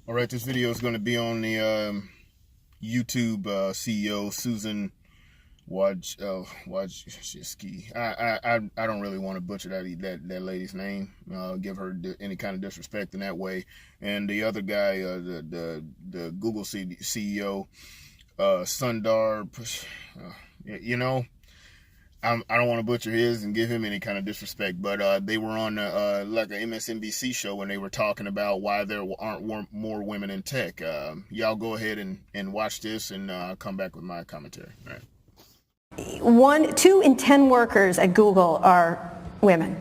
All right, this video is going to be on the YouTube CEO Susan Wojcicki. I don't really want to butcher that lady's name. Give her any kind of disrespect in that way. And the other guy, the Google CEO, Sundar, you know. I don't want to butcher his and give him any kind of disrespect, but they were on like an MSNBC show when they were talking about why there aren't more women in tech. Y'all go ahead and watch this, and I'll come back with my commentary. All right. 2 in 10 workers at Google are women.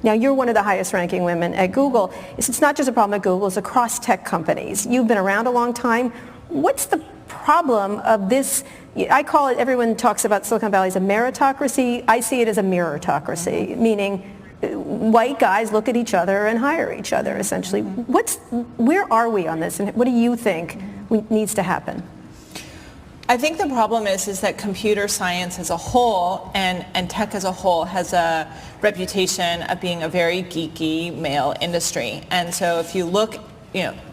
Now, you're one of the highest ranking women at Google. It's not just a problem at Google, it's across tech companies. You've been around a long time. What's the problem of this? I call it, everyone talks about Silicon Valley as a meritocracy. I see it as a mirrorocracy, meaning white guys look at each other and hire each other, essentially. Where are we on this, and what do you think needs to happen? I think the problem is that computer science as a whole and tech as a whole has a reputation of being a very geeky male industry. And so if you look,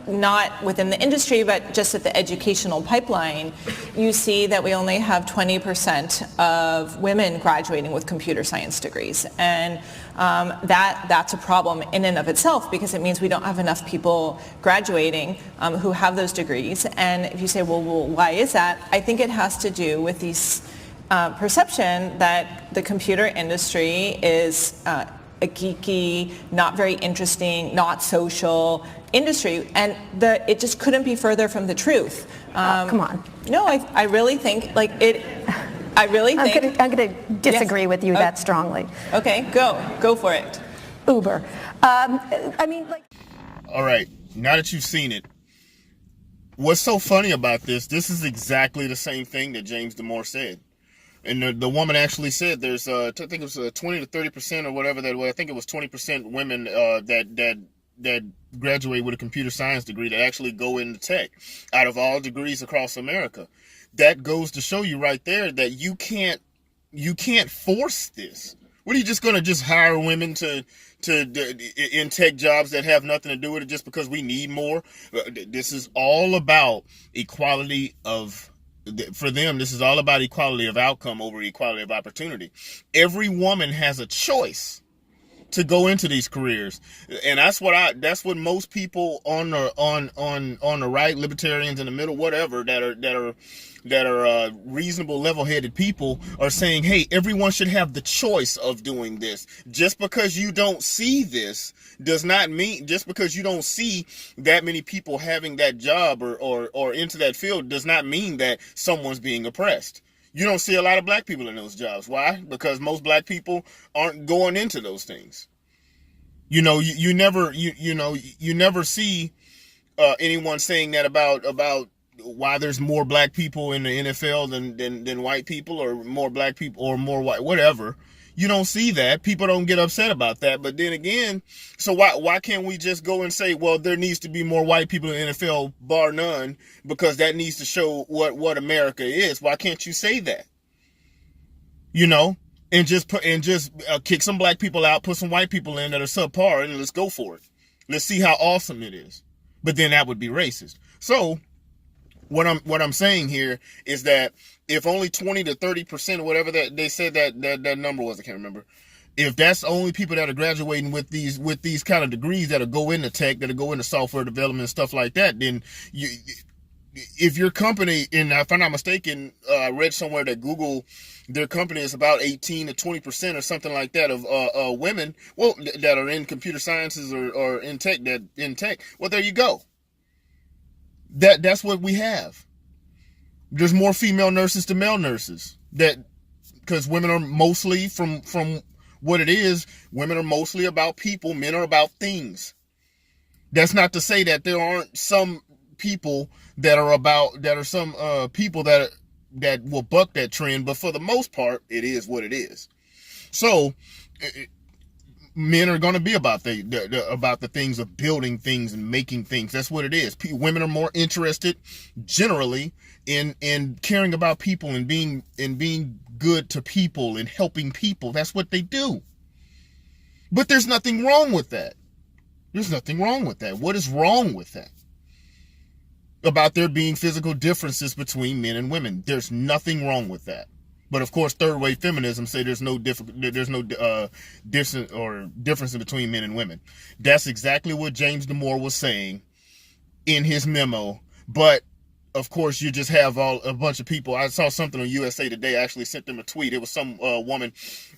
not within the industry, but just at the educational pipeline, you see that we only have 20% of women graduating with computer science degrees. And that's a problem in and of itself, because it means we don't have enough people graduating who have those degrees. And if you say, well, why is that? I think it has to do with these perception that the computer industry is a geeky, not very interesting, not social industry, and it just couldn't be further from the truth. Come on. No, I really think I really think I'm going to disagree with you that strongly. Okay, go for it. Uber. All right, now that you've seen it, what's so funny about this is exactly the same thing that James Damore said. And the woman actually said there's, I think it was 20 to 30% or whatever that was. I think it was 20% women that graduate with a computer science degree that actually go into tech out of all degrees across America. That goes to show you right there that you can't force this. What, are you just going to hire women to in tech jobs that have nothing to do with it just because we need more? This is all about equality of, for them, this is all about equality of outcome over equality of opportunity. Every woman has a choice to go into these careers, and that's what most people on the right, libertarians in the middle, whatever, that are reasonable, level-headed people are saying, hey, everyone should have the choice of doing this. Just because you don't see this does not mean, just because you don't see that many people having that job or into that field does not mean that someone's being oppressed. You don't see a lot of black people in those jobs. Why? Because most black people aren't going into those things. You never see anyone saying that about why there's more black people in the NFL than white people, or more black people or more white, whatever. You don't see that. People don't get upset about that. But then again, so why can't we just go and say, well, there needs to be more white people in the NFL, bar none, because that needs to show what America is? Why can't you say that? And just kick some black people out, put some white people in that are subpar, and let's go for it. Let's see how awesome it is. But then that would be racist. So what I'm saying here is that if only 20 to 30% or whatever that they said that number was, I can't remember. If that's only people that are graduating with these kind of degrees that go into tech, that go into software development and stuff like that, then if your company, and if I'm not mistaken, I read somewhere that Google, their company is about 18 to 20% or something like that of women, well, that are in computer sciences or in tech. Well, there you go. That's what we have. There's more female nurses to male nurses, because women are mostly, from what it is, women are mostly about people, men are about things. That's not to say that there aren't some people that are some people that will buck that trend, but for the most part, it is what it is. So men are going to be about the things of building things and making things. That's what it is. Women are more interested generally in caring about people and being good to people and helping people. That's what they do. But there's nothing wrong with that. There's nothing wrong with that. What is wrong with that? about there being physical differences between men and women. There's nothing wrong with that. But of course, third wave feminism say there's no difference between men and women. That's exactly what James Damore was saying in his memo. But of course, you just have a bunch of people. I saw something on USA Today. I actually sent them a tweet. It was some woman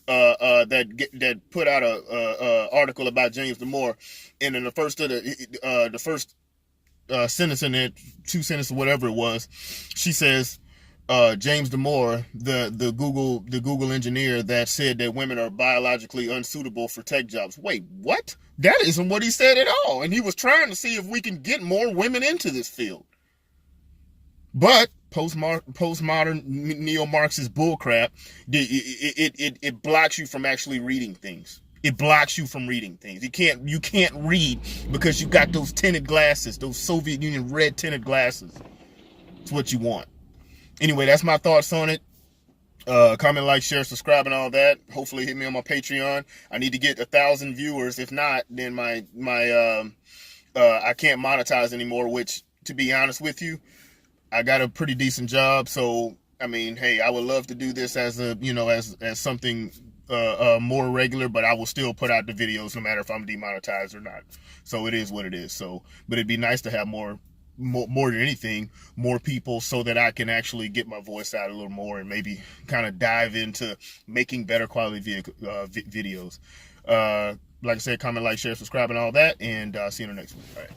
that put out a article about James Damore, and in the first sentence in it, 2 sentences, whatever it was, she says, James Damore, the Google engineer that said that women are biologically unsuitable for tech jobs. Wait, what? That isn't what he said at all. And he was trying to see if we can get more women into this field. But postmodern neo-Marxist bullcrap, it blocks you from actually reading things. It blocks you from reading things. You can't read because you got those tinted glasses, those Soviet Union red tinted glasses. It's what you want. Anyway, that's my thoughts on it. Comment, like, share, subscribe, and all that. Hopefully hit me on my Patreon. I need to get 1,000 viewers. If not, then I can't monetize anymore, which, to be honest with you, I got a pretty decent job. So, I mean, hey, I would love to do this as as something more regular, but I will still put out the videos no matter if I'm demonetized or not. So it is what it is. So, but it'd be nice to have more than anything, more people, so that I can actually get my voice out a little more and maybe kind of dive into making better quality videos. Like I said, comment, like, share, subscribe, and all that. And see you in the next one. All right.